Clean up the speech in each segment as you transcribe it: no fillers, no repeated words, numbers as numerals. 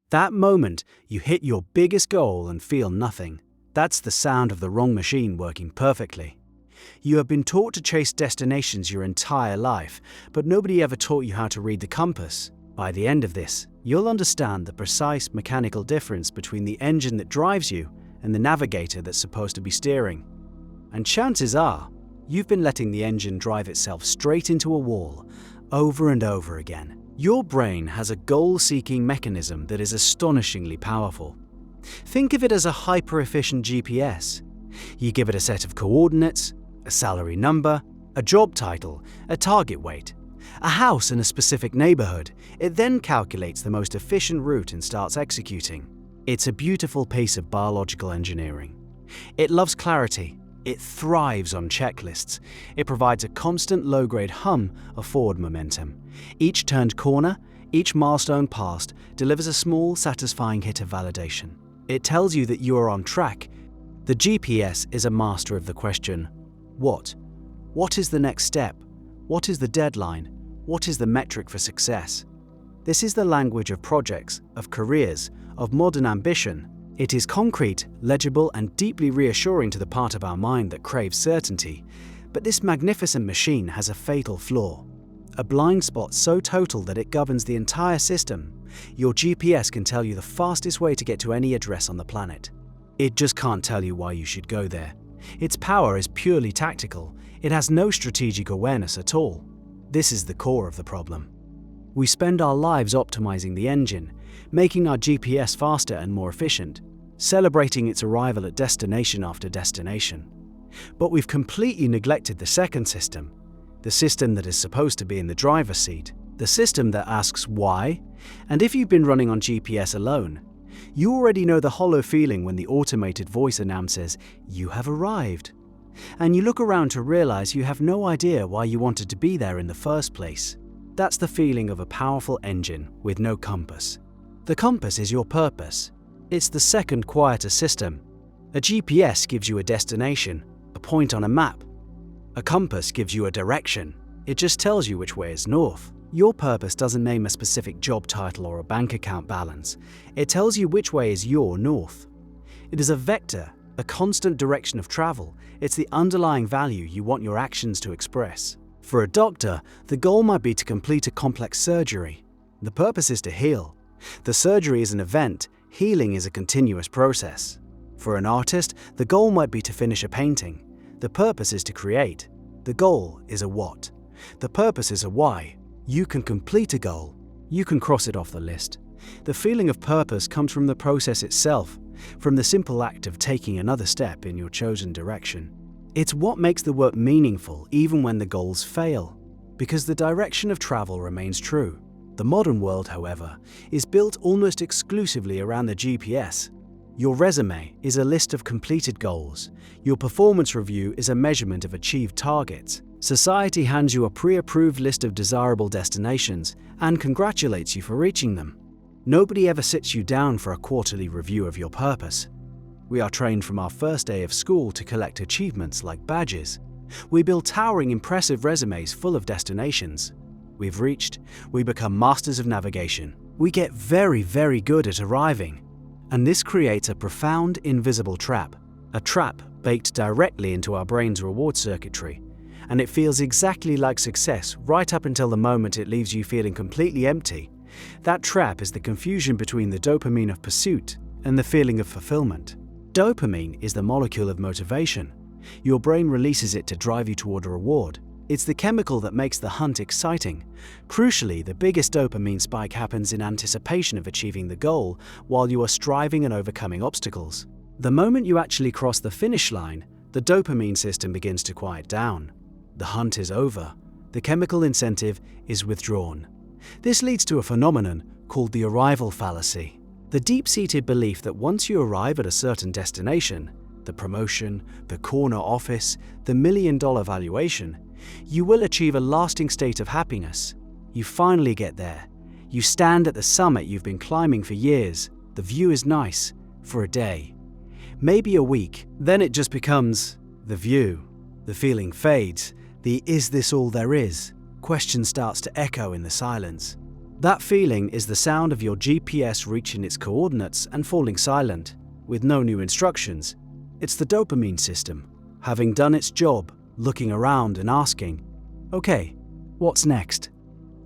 That moment, you hit your biggest goal and feel nothing. That's the sound of the wrong machine working perfectly. You have been taught to chase destinations your entire life, but nobody ever taught you how to read the compass. By the end of this, you'll understand the precise mechanical difference between the engine that drives you and the navigator that's supposed to be steering. And chances are, you've been letting the engine drive itself straight into a wall, over and over again. Your brain has a goal-seeking mechanism that is astonishingly powerful. Think of it as a hyper-efficient GPS. You give it a set of coordinates, a salary number, a job title, a target weight, a house in a specific neighborhood. It then calculates the most efficient route and starts executing. It's a beautiful piece of biological engineering. It loves clarity. It thrives on checklists. It provides a constant low-grade hum of forward momentum. Each turned corner, each milestone passed, delivers a small, satisfying hit of validation. It tells you that you are on track. The GPS is a master of the question, what? What is the next step? What is the deadline? What is the metric for success? This is the language of projects, of careers, of modern ambition. It is concrete, legible, and deeply reassuring to the part of our mind that craves certainty. But this magnificent machine has a fatal flaw. A blind spot so total that it governs the entire system. Your GPS can tell you the fastest way to get to any address on the planet. It just can't tell you why you should go there. Its power is purely tactical. It has no strategic awareness at all. This is the core of the problem. We spend our lives optimizing the engine, making our GPS faster and more efficient, celebrating its arrival at destination after destination. But we've completely neglected the second system, the system that is supposed to be in the driver's seat, the system that asks why. And if you've been running on GPS alone, you already know the hollow feeling when the automated voice announces, "You have arrived." And you look around to realize you have no idea why you wanted to be there in the first place. That's the feeling of a powerful engine with no compass. The compass is your purpose. It's the second quieter system. A GPS gives you a destination, a point on a map. A compass gives you a direction. It just tells you which way is north. Your purpose doesn't name a specific job title or a bank account balance. It tells you which way is your north. It is a vector, a constant direction of travel. It's the underlying value you want your actions to express. For a doctor, the goal might be to complete a complex surgery. The purpose is to heal. The surgery is an event, healing is a continuous process. For an artist, the goal might be to finish a painting. The purpose is to create. The goal is a what. The purpose is a why. You can complete a goal. You can cross it off the list. The feeling of purpose comes from the process itself, from the simple act of taking another step in your chosen direction. It's what makes the work meaningful even when the goals fail, because the direction of travel remains true. The modern world, however, is built almost exclusively around the GPS. Your resume is a list of completed goals. Your performance review is a measurement of achieved targets. Society hands you a pre-approved list of desirable destinations and congratulates you for reaching them. Nobody ever sits you down for a quarterly review of your purpose. We are trained from our first day of school to collect achievements like badges. We build towering, impressive resumes full of destinations we've reached. We become masters of navigation. We get very, very good at arriving. And this creates a profound, invisible trap. A trap baked directly into our brain's reward circuitry. And it feels exactly like success right up until the moment it leaves you feeling completely empty. That trap is the confusion between the dopamine of pursuit and the feeling of fulfillment. Dopamine is the molecule of motivation. Your brain releases it to drive you toward a reward. It's the chemical that makes the hunt exciting. Crucially, the biggest dopamine spike happens in anticipation of achieving the goal while you are striving and overcoming obstacles. The moment you actually cross the finish line, the dopamine system begins to quiet down. The hunt is over. The chemical incentive is withdrawn. This leads to a phenomenon called the arrival fallacy. The deep-seated belief that once you arrive at a certain destination, the promotion, the corner office, the million-dollar valuation, you will achieve a lasting state of happiness. You finally get there. You stand at the summit you've been climbing for years. The view is nice for a day, maybe a week. Then it just becomes the view. The feeling fades. The "is this all there is?" question starts to echo in the silence. That feeling is the sound of your GPS reaching its coordinates and falling silent, with no new instructions. It's the dopamine system, having done its job, looking around and asking, okay, what's next?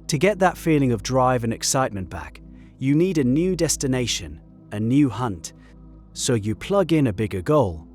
To get that feeling of drive and excitement back, you need a new destination, a new hunt. So you plug in a bigger goal,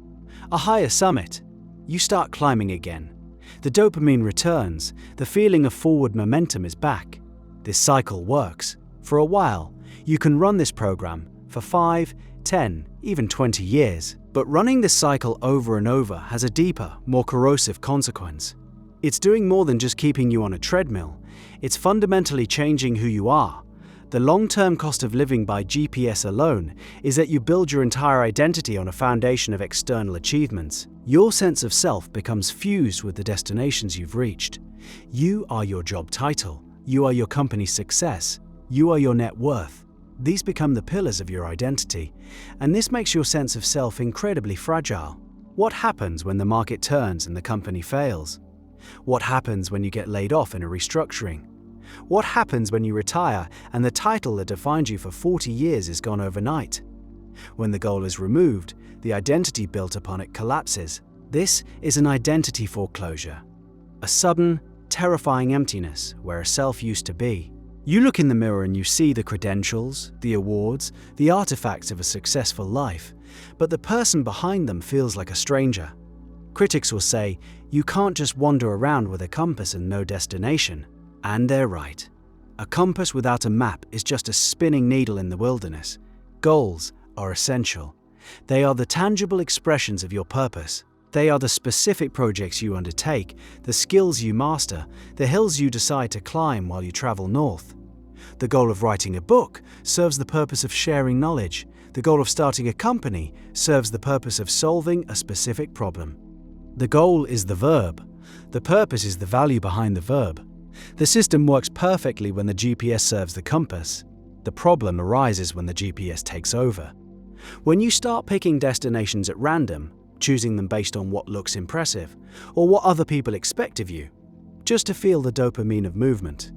a higher summit. You start climbing again. The dopamine returns, the feeling of forward momentum is back. This cycle works. For a while, you can run this program for 5, 10, even 20 years. But running this cycle over and over has a deeper, more corrosive consequence. It's doing more than just keeping you on a treadmill. It's fundamentally changing who you are. The long-term cost of living by GPS alone is that you build your entire identity on a foundation of external achievements. Your sense of self becomes fused with the destinations you've reached. You are your job title. You are your company's success. You are your net worth. These become the pillars of your identity, and this makes your sense of self incredibly fragile. What happens when the market turns and the company fails? What happens when you get laid off in a restructuring? What happens when you retire and the title that defined you for 40 years is gone overnight? When the goal is removed, the identity built upon it collapses. This is an identity foreclosure, a sudden, terrifying emptiness where a self used to be. You look in the mirror and you see the credentials, the awards, the artifacts of a successful life, but the person behind them feels like a stranger. Critics will say, you can't just wander around with a compass and no destination. And they're right. A compass without a map is just a spinning needle in the wilderness. Goals are essential. They are the tangible expressions of your purpose. They are the specific projects you undertake, the skills you master, the hills you decide to climb while you travel north. The goal of writing a book serves the purpose of sharing knowledge. The goal of starting a company serves the purpose of solving a specific problem. The goal is the verb. The purpose is the value behind the verb. The system works perfectly when the GPS serves the compass. The problem arises when the GPS takes over. When you start picking destinations at random, choosing them based on what looks impressive, or what other people expect of you, just to feel the dopamine of movement,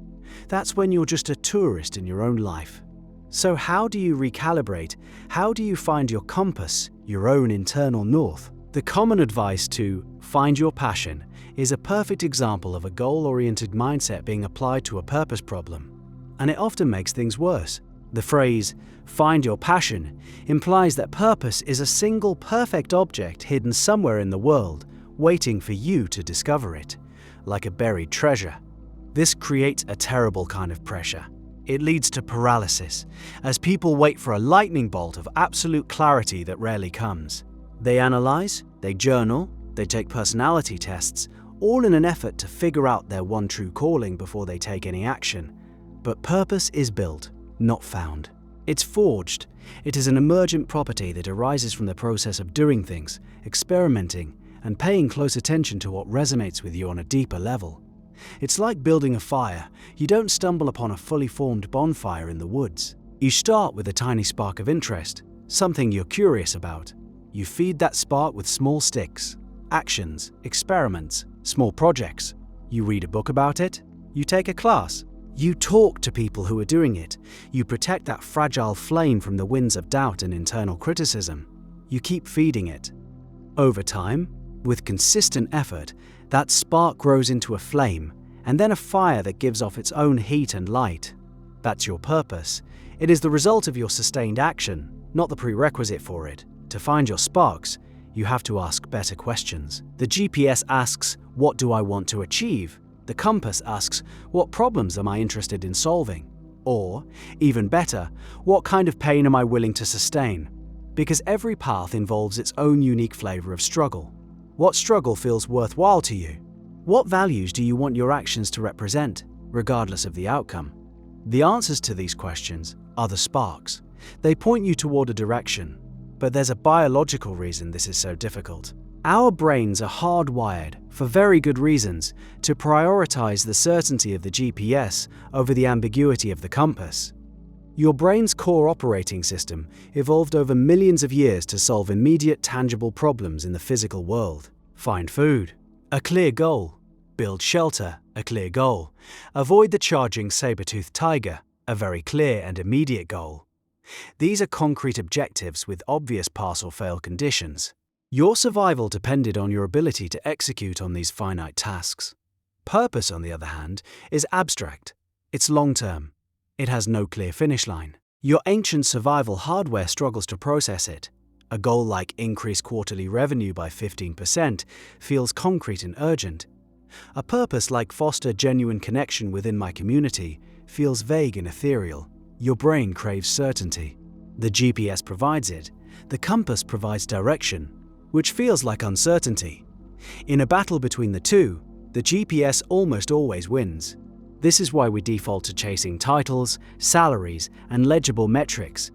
that's when you're just a tourist in your own life. So how do you recalibrate? How do you find your compass, your own internal north? The common advice to find your passion is a perfect example of a goal-oriented mindset being applied to a purpose problem, and it often makes things worse. The phrase, find your passion, implies that purpose is a single perfect object hidden somewhere in the world, waiting for you to discover it, like a buried treasure. This creates a terrible kind of pressure. It leads to paralysis, as people wait for a lightning bolt of absolute clarity that rarely comes. They analyze, they journal, they take personality tests, all in an effort to figure out their one true calling before they take any action. But purpose is built, not found. It's forged. It is an emergent property that arises from the process of doing things, experimenting, and paying close attention to what resonates with you on a deeper level. It's like building a fire. You don't stumble upon a fully formed bonfire in the woods. You start with a tiny spark of interest, something you're curious about. You feed that spark with small sticks, actions, experiments, small projects. You read a book about it. You take a class. You talk to people who are doing it. You protect that fragile flame from the winds of doubt and internal criticism. You keep feeding it. Over time, with consistent effort, that spark grows into a flame, and then a fire that gives off its own heat and light. That's your purpose. It is the result of your sustained action, not the prerequisite for it. To find your sparks, you have to ask better questions. The GPS asks, what do I want to achieve? The compass asks, what problems am I interested in solving? Or, even better, what kind of pain am I willing to sustain? Because every path involves its own unique flavor of struggle. What struggle feels worthwhile to you? What values do you want your actions to represent, regardless of the outcome? The answers to these questions are the sparks. They point you toward a direction. But there's a biological reason this is so difficult. Our brains are hardwired, for very good reasons, to prioritize the certainty of the GPS over the ambiguity of the compass. Your brain's core operating system evolved over millions of years to solve immediate, tangible problems in the physical world. Find food, a clear goal. Build shelter, a clear goal. Avoid the charging saber-toothed tiger, a very clear and immediate goal. These are concrete objectives with obvious pass or fail conditions. Your survival depended on your ability to execute on these finite tasks. Purpose, on the other hand, is abstract. It's long-term. It has no clear finish line. Your ancient survival hardware struggles to process it. A goal like increase quarterly revenue by 15% feels concrete and urgent. A purpose like foster genuine connection within my community feels vague and ethereal. Your brain craves certainty. The GPS provides it. The compass provides direction, which feels like uncertainty. In a battle between the two, the GPS almost always wins. This is why we default to chasing titles, salaries, and legible metrics.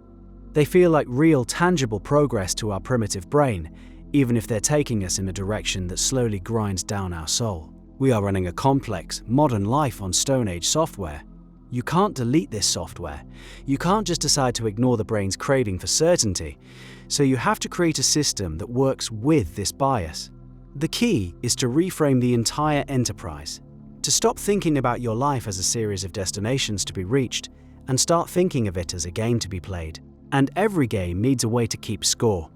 They feel like real, tangible progress to our primitive brain, even if they're taking us in a direction that slowly grinds down our soul. We are running a complex, modern life on Stone Age software. You can't delete this software. You can't just decide to ignore the brain's craving for certainty. So you have to create a system that works with this bias. The key is to reframe the entire enterprise, to stop thinking about your life as a series of destinations to be reached and start thinking of it as a game to be played. And every game needs a way to keep score.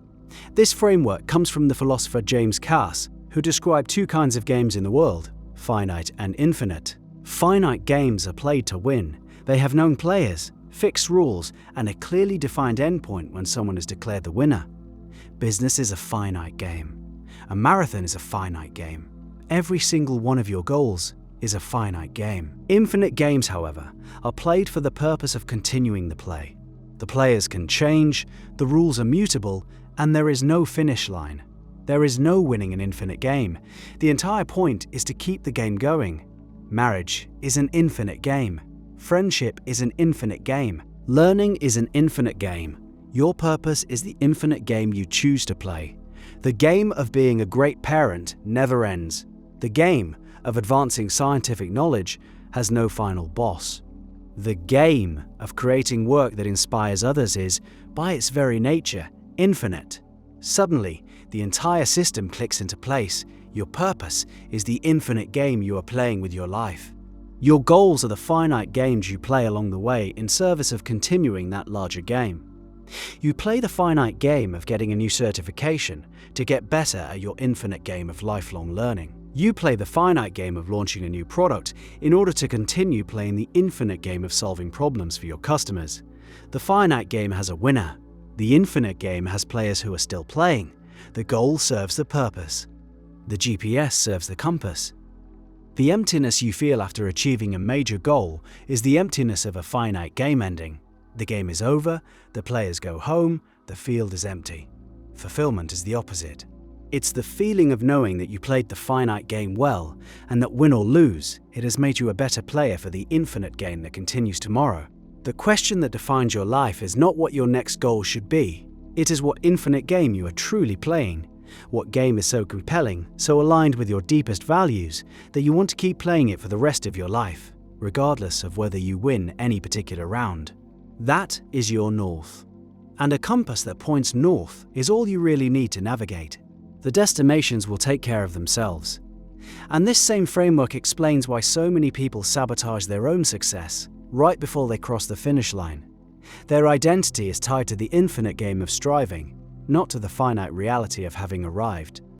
This framework comes from the philosopher James Carse, who described two kinds of games in the world: finite and infinite. Finite games are played to win. They have known players, fixed rules, and a clearly defined endpoint when someone is declared the winner. Business is a finite game. A marathon is a finite game. Every single one of your goals is a finite game. Infinite games, however, are played for the purpose of continuing the play. The players can change, the rules are mutable, and there is no finish line. There is no winning an infinite game. The entire point is to keep the game going. Marriage is an infinite game. Friendship is an infinite game. Learning is an infinite game. Your purpose is the infinite game you choose to play. The game of being a great parent never ends. The game of advancing scientific knowledge has no final boss. The game of creating work that inspires others is, by its very nature, infinite. Suddenly, the entire system clicks into place. Your purpose is the infinite game you are playing with your life. Your goals are the finite games you play along the way in service of continuing that larger game. You play the finite game of getting a new certification to get better at your infinite game of lifelong learning. You play the finite game of launching a new product in order to continue playing the infinite game of solving problems for your customers. The finite game has a winner. The infinite game has players who are still playing. The goal serves the purpose. The GPS serves the compass. The emptiness you feel after achieving a major goal is the emptiness of a finite game ending. The game is over, the players go home, the field is empty. Fulfillment is the opposite. It's the feeling of knowing that you played the finite game well, and that win or lose, it has made you a better player for the infinite game that continues tomorrow. The question that defines your life is not what your next goal should be. It is what infinite game you are truly playing. What game is so compelling, so aligned with your deepest values, that you want to keep playing it for the rest of your life, regardless of whether you win any particular round. That is your north. And a compass that points north is all you really need to navigate. The destinations will take care of themselves. And this same framework explains why so many people sabotage their own success right before they cross the finish line. Their identity is tied to the infinite game of striving, not to the finite reality of having arrived.